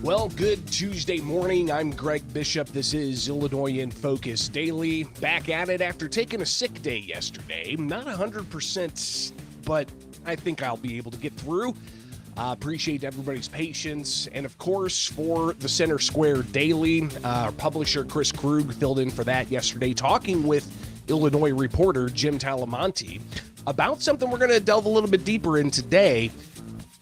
Well, good Tuesday morning. I'm Greg Bishop. This is Illinois in Focus Daily. Back at it after taking a sick day yesterday. Not 100%, but I think I'll be able to get through. Appreciate everybody's patience. And of course, for the Center Square Daily, our publisher Chris Krug filled in for that yesterday, talking with Illinois reporter Jim Talamonte about something we're going to delve a little bit deeper in today.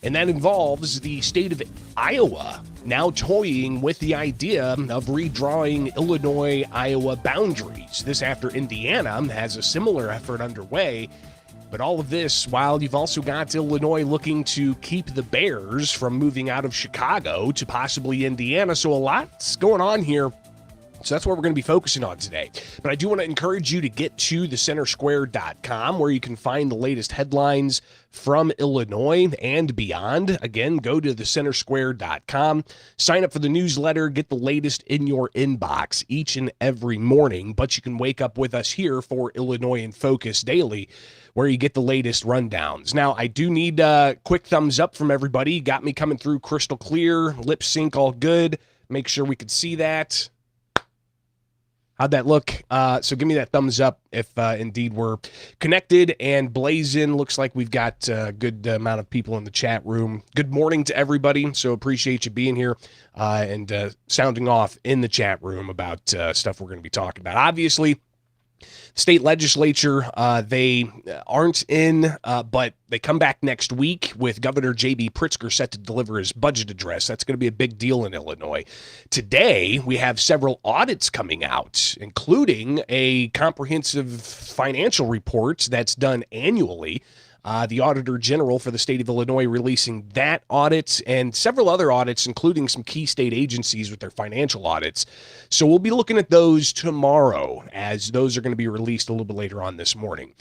And that involves the state of Iowa now toying with the idea of redrawing Illinois-Iowa boundaries. This after Indiana has a similar effort underway. But all of this while you've also got Illinois looking to keep the Bears from moving out of Chicago to possibly Indiana. So a lot's going on here. So that's what we're going to be focusing on today. But I do want to encourage you to get to thecentersquare.com where you can find the latest headlines from Illinois and beyond. Again, go to thecentersquare.com, sign up for the newsletter, get the latest in your inbox each and every morning. But you can wake up with us here for Illinois in Focus Daily, where you get the latest rundowns. Now, I do need a quick thumbs up from everybody. Got me coming through crystal clear, lip sync all good. Make sure we could see that. How'd that look? So give me that thumbs up if indeed we're connected and blazing. Looks like we've got a good amount of people in the chat room. Good morning to everybody. So appreciate you being here and sounding off in the chat room about stuff we're going to be talking about. Obviously, state legislature, they aren't in, but they come back next week with Governor J.B. Pritzker set to deliver his budget address. That's going to be a big deal in Illinois. Today, we have several audits coming out, including a comprehensive financial report that's done annually. The Auditor General for the state of Illinois releasing that audit and several other audits, including some key state agencies with their financial audits. So we'll be looking at those tomorrow, as those are going to be released a little bit later on this morning.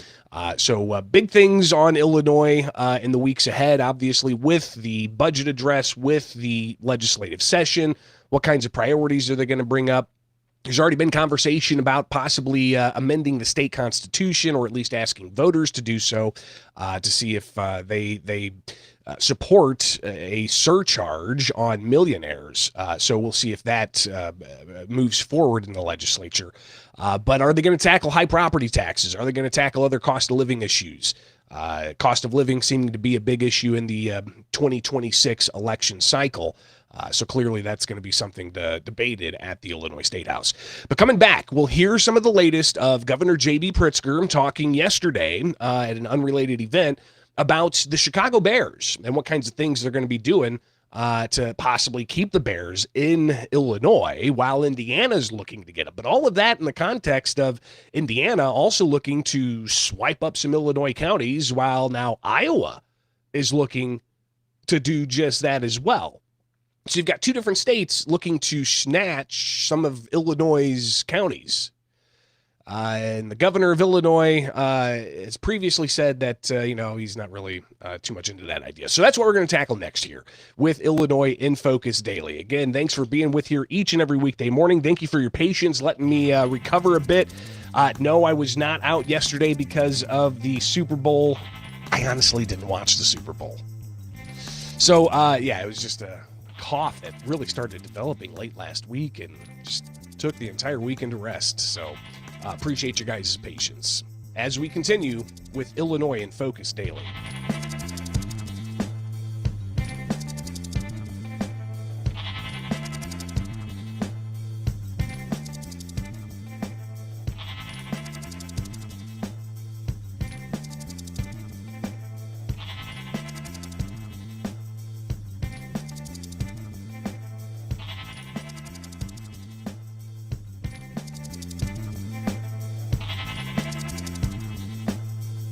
So big things on Illinois in the weeks ahead, obviously, with the budget address, with the legislative session. What kinds of priorities are they going to bring up? There's already been conversation about possibly amending the state constitution, or at least asking voters to do so, to see if they support a surcharge on millionaires. So we'll see if that moves forward in the legislature. But are they going to tackle high property taxes? Are they going to tackle other cost of living issues? Cost of living seeming to be a big issue in the 2026 election cycle. So clearly that's going to be something debated at the Illinois State House. But coming back, we'll hear some of the latest of Governor J.B. Pritzker talking yesterday at an unrelated event about the Chicago Bears and what kinds of things they're going to be doing to possibly keep the Bears in Illinois while Indiana's looking to get them. But all of that in the context of Indiana also looking to swipe up some Illinois counties, while now Iowa is looking to do just that as well. So you've got two different states looking to snatch some of Illinois' counties. And the governor of Illinois has previously said that, he's not really too much into that idea. So that's what we're going to tackle next here with Illinois in Focus Daily. Again, thanks for being with here each and every weekday morning. Thank you for your patience, letting me recover a bit. No, I was not out yesterday because of the Super Bowl. I honestly didn't watch the Super Bowl. So, it was just a cough that really started developing late last week and just took the entire weekend to rest. So appreciate your guys' patience as we continue with Illinois in Focus Daily.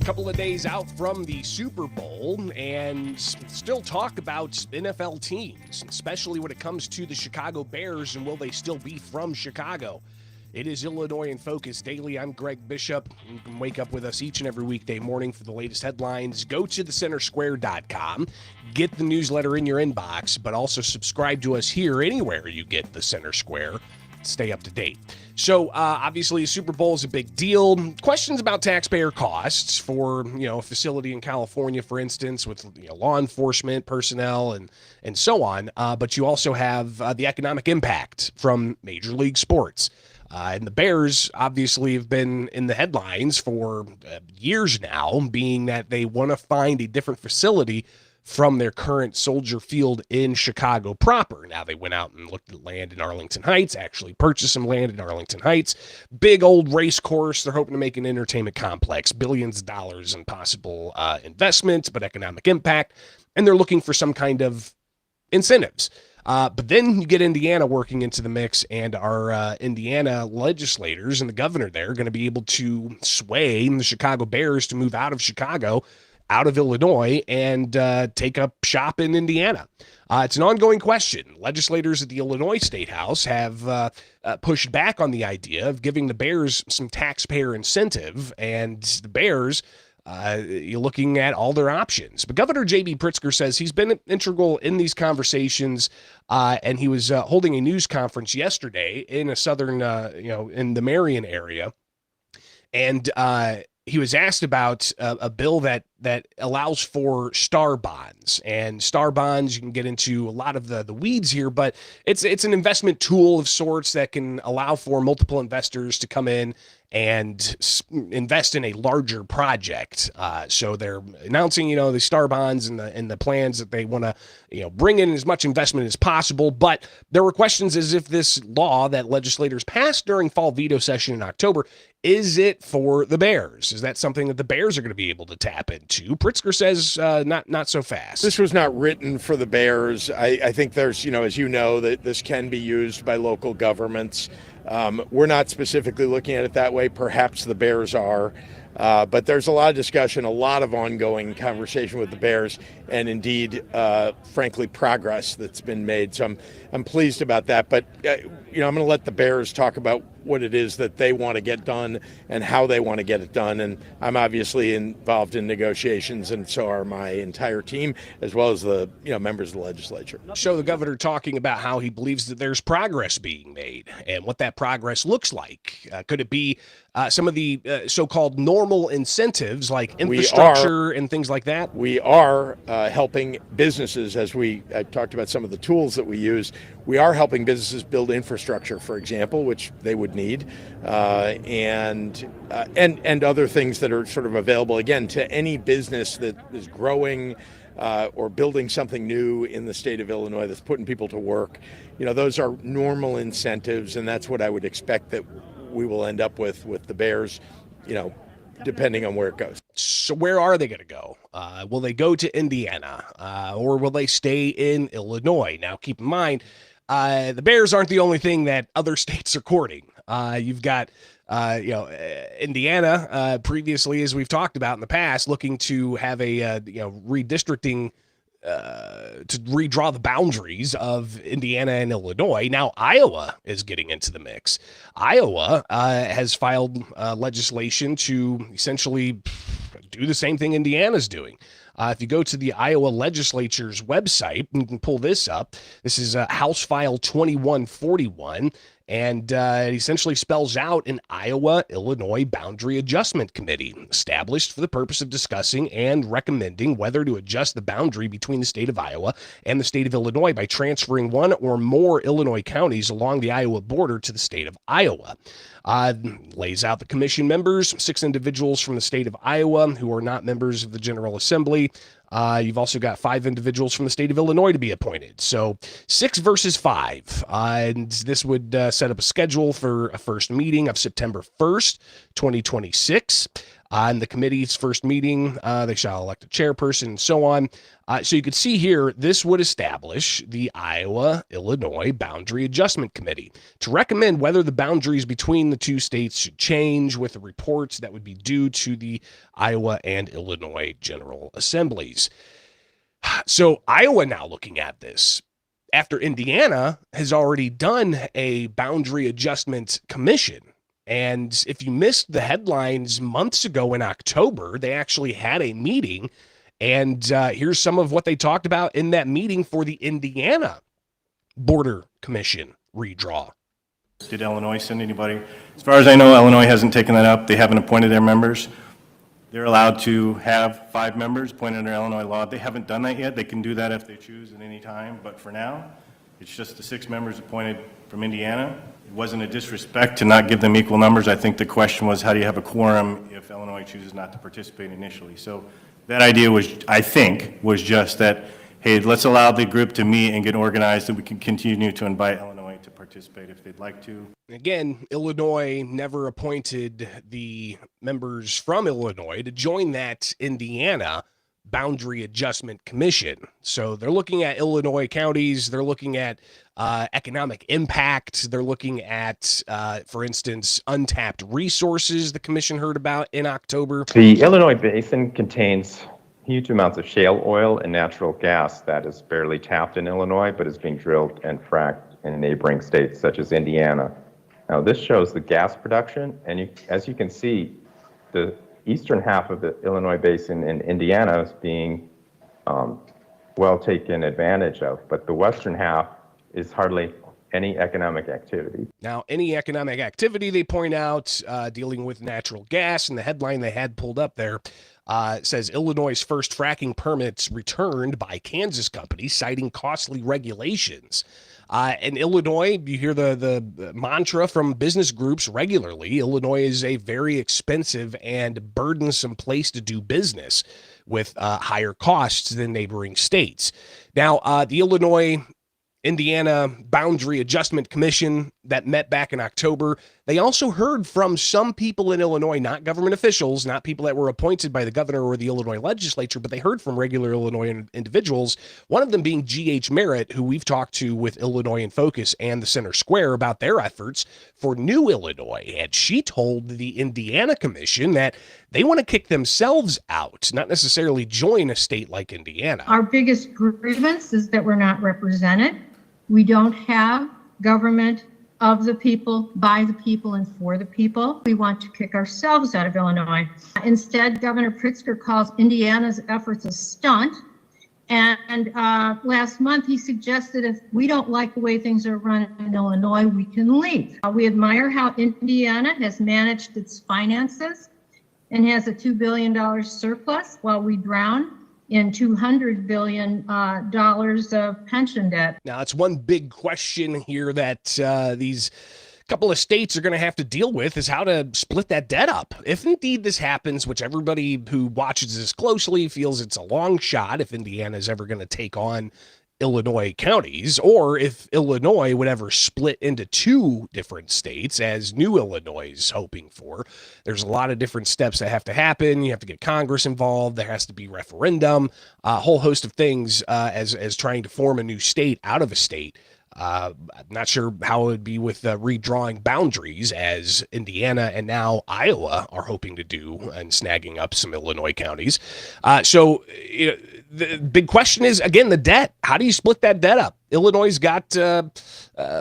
Couple of days out from the Super Bowl and still talk about NFL teams, especially when it comes to the Chicago Bears and will they still be from Chicago. It is Illinois in Focus Daily. I'm Greg Bishop. You can wake up with us each and every weekday morning for the latest headlines. Go to thecentersquare.com, get the newsletter in your inbox, but also subscribe to us here anywhere you get the Center Square. Stay up to date. So obviously the Super Bowl is a big deal. Questions about taxpayer costs for, a facility in California, for instance, with law enforcement personnel and so on. But you also have the economic impact from Major League Sports. And the Bears obviously have been in the headlines for years now, being that they want to find a different facility from their current Soldier Field in Chicago proper. Now, they went out and looked at land in Arlington Heights, actually purchased some land in Arlington Heights. Big old race course. They're hoping to make an entertainment complex, billions of dollars in possible investment, but economic impact. And they're looking for some kind of incentives. But then you get Indiana working into the mix, and our Indiana legislators and the governor there are going to be able to sway the Chicago Bears to move out of Chicago, out of Illinois, and take up shop in Indiana. It's an ongoing question. Legislators at the Illinois State House have pushed back on the idea of giving the Bears some taxpayer incentive, and the Bears, you're looking at all their options. But Governor J.B. Pritzker says he's been integral in these conversations, and he was holding a news conference yesterday in a southern, in the Marion area, and he was asked about a bill that allows for star bonds. And star bonds, you can get into a lot of the weeds here, but it's an investment tool of sorts that can allow for multiple investors to come in and invest in a larger project. So they're announcing, the star bonds and the plans that they want to, bring in as much investment as possible. But there were questions as if this law that legislators passed during fall veto session in October, is it for the Bears? Is that something that the Bears are going to be able to tap into? Pritzker says not so fast. This was not written for the Bears. I think there's, as you know, that this can be used by local governments. We're not specifically looking at it that way. Perhaps the Bears are. But there's a lot of discussion, a lot of ongoing conversation with the Bears, and indeed, frankly, progress that's been made. So I'm pleased about that. But, I'm going to let the Bears talk about what it is that they want to get done and how they want to get it done. And I'm obviously involved in negotiations, and so are my entire team, as well as the members of the legislature. Show the governor talking about how he believes that there's progress being made and what that progress looks like. Could it be some of the so-called normal incentives like infrastructure and things like that? We are helping businesses, as I talked about some of the tools that we use. We are helping businesses build infrastructure, for example, which they would need, and other things that are sort of available, again, to any business that is growing or building something new in the state of Illinois that's putting people to work. Those are normal incentives, and that's what I would expect that we will end up with the Bears, depending on where it goes. So where are they going to go? Will they go to Indiana or will they stay in Illinois? Now, keep in mind, the Bears aren't the only thing that other states are courting. You've got, Indiana previously, as we've talked about in the past, looking to have a, redistricting to redraw the boundaries of Indiana and Illinois. Now Iowa is getting into the mix. Iowa has filed legislation to essentially do the same thing Indiana's doing. If you go to the Iowa legislature's website, you can pull this up. This is House File 2141. And it essentially spells out an Iowa-Illinois Boundary Adjustment Committee established for the purpose of discussing and recommending whether to adjust the boundary between the state of Iowa and the state of Illinois by transferring one or more Illinois counties along the Iowa border to the state of Iowa. Lays out the commission members, 6 individuals from the state of Iowa who are not members of the General Assembly. You've also got 5 individuals from the state of Illinois to be appointed. So 6 versus 5. And this would set up a schedule for a first meeting of September 1st, 2026. On the committee's first meeting, they shall elect a chairperson and so on. So you can see here, this would establish the Iowa-Illinois Boundary Adjustment Committee to recommend whether the boundaries between the two states should change with the reports that would be due to the Iowa and Illinois General Assemblies. So Iowa now looking at this after Indiana has already done a boundary adjustment commission. And if you missed the headlines months ago in October, they actually had a meeting. And here's some of what they talked about in that meeting for the Indiana Border Commission redraw. Did Illinois send anybody? As far as I know, Illinois hasn't taken that up. They haven't appointed their members. They're allowed to have 5 members appointed under Illinois law. They haven't done that yet. They can do that if they choose at any time. But for now, it's just the 6 members appointed from Indiana. It wasn't a disrespect to not give them equal numbers. I think the question was, how do you have a quorum if Illinois chooses not to participate initially? So that idea was, I think, was just that, hey, let's allow the group to meet and get organized, that we can continue to invite Illinois to participate if they'd like to. Again, Illinois never appointed the members from Illinois to join that Indiana Boundary Adjustment Commission. So they're looking at Illinois counties. They're looking at economic impact. They're looking at, for instance, untapped resources the commission heard about in October. The Illinois Basin contains huge amounts of shale oil and natural gas that is barely tapped in Illinois, but is being drilled and fracked in neighboring states such as Indiana. Now, this shows the gas production, and as you can see, the eastern half of the Illinois Basin in Indiana is being well taken advantage of, but the western half is hardly any economic activity. Now, any economic activity, they point out, dealing with natural gas, and the headline they had pulled up there says Illinois' first fracking permits returned by Kansas company citing costly regulations. In Illinois, you hear the mantra from business groups regularly. Illinois is a very expensive and burdensome place to do business with higher costs than neighboring states. Now, the Illinois-Indiana Boundary Adjustment Commission that met back in October, they also heard from some people in Illinois, not government officials, not people that were appointed by the governor or the Illinois legislature, but they heard from regular Illinois individuals, one of them being G.H. Merritt, who we've talked to with Illinois in Focus and the Center Square about their efforts for New Illinois. And she told the Indiana Commission that they want to kick themselves out, not necessarily join a state like Indiana. Our biggest grievance is that we're not represented. We don't have government of the people, by the people, and for the people. We want to kick ourselves out of Illinois. Instead, Governor Pritzker calls Indiana's efforts a stunt. And last month, he suggested if we don't like the way things are run in Illinois, we can leave. We admire how Indiana has managed its finances and has a $2 billion surplus while we drown in $200 billion of pension debt. Now, it's one big question here that these couple of states are going to have to deal with is how to split that debt up. If indeed this happens, which everybody who watches this closely feels it's a long shot if Indiana is ever going to take on Illinois counties, or if Illinois would ever split into 2 different states, as New Illinois is hoping for. There's a lot of different steps that have to happen. You have to get Congress involved. There has to be referendum, a whole host of things as trying to form a new state out of a state. I'm not sure how it would be with redrawing boundaries, as Indiana and now Iowa are hoping to do, and snagging up some Illinois counties. So the big question is, again, the debt. How do you split that debt up? Illinois' got a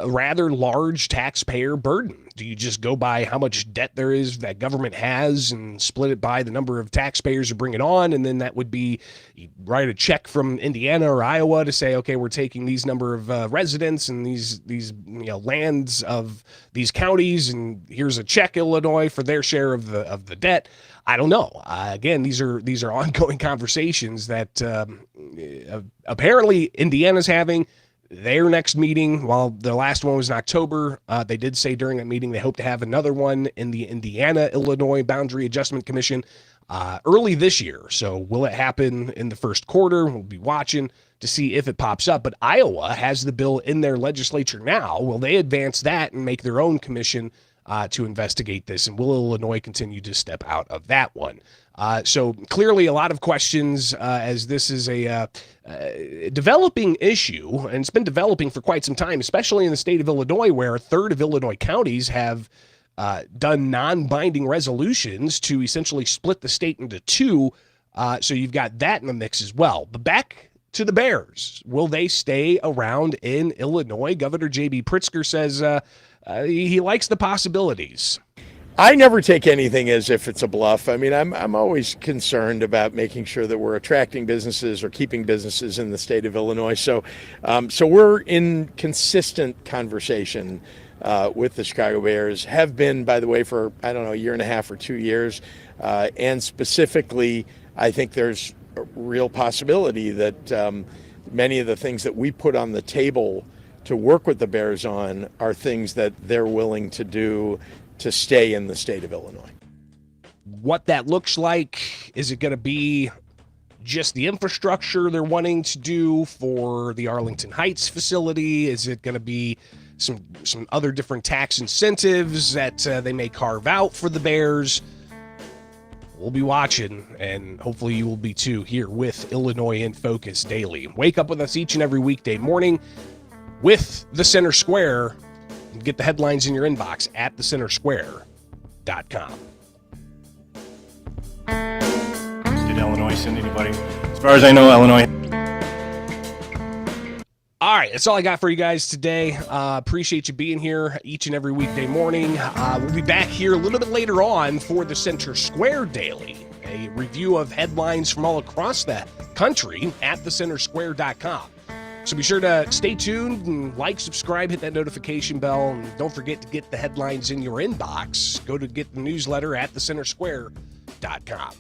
rather large taxpayer burden. Do you just go by how much debt there is that government has and split it by the number of taxpayers who bring it on? And then that would be, you write a check from Indiana or Iowa to say, okay, we're taking these number of residents and these lands of these counties, and here's a check, Illinois, for their share of the debt. I don't know. Again, these are ongoing conversations that apparently Indiana's having. Their next meeting, while the last one was in October, they did say during that meeting they hope to have another one in the Indiana-Illinois Boundary Adjustment Commission early this year. So will it happen in the first quarter? We'll be watching to see if it pops up. But Iowa has the bill in their legislature now. Will they advance that and make their own commission to investigate this, and will Illinois continue to step out of that one? So clearly a lot of questions as this is a developing issue, and it's been developing for quite some time, especially in the state of Illinois, where a third of Illinois counties have done non-binding resolutions to essentially split the state into two. So you've got that in the mix as well. But back to the Bears. Will they stay around in Illinois? Governor J.B. Pritzker says he likes the possibilities. I never take anything as if it's a bluff. I mean, I'm always concerned about making sure that we're attracting businesses or keeping businesses in the state of Illinois. So we're in consistent conversation with the Chicago Bears, have been, by the way, for, I don't know, a year and a half or 2 years. And specifically, I think there's a real possibility that many of the things that we put on the table to work with the Bears on are things that they're willing to do to stay in the state of Illinois. What that looks like, is it going to be just the infrastructure they're wanting to do for the Arlington Heights facility? Is it going to be some other different tax incentives that they may carve out for the Bears? We'll be watching, and hopefully you will be too, here with Illinois in Focus Daily. Wake up with us each and every weekday morning with the Center Square. Get the headlines in your inbox at thecentersquare.com. Did Illinois send anybody? As far as I know, Illinois. All right, that's all I got for you guys today. Appreciate you being here each and every weekday morning. We'll be back here a little bit later on for the Center Square Daily, a review of headlines from all across the country at thecentersquare.com. So be sure to stay tuned and like, subscribe, hit that notification bell, and don't forget to get the headlines in your inbox. Go to get the newsletter at thecentersquare.com.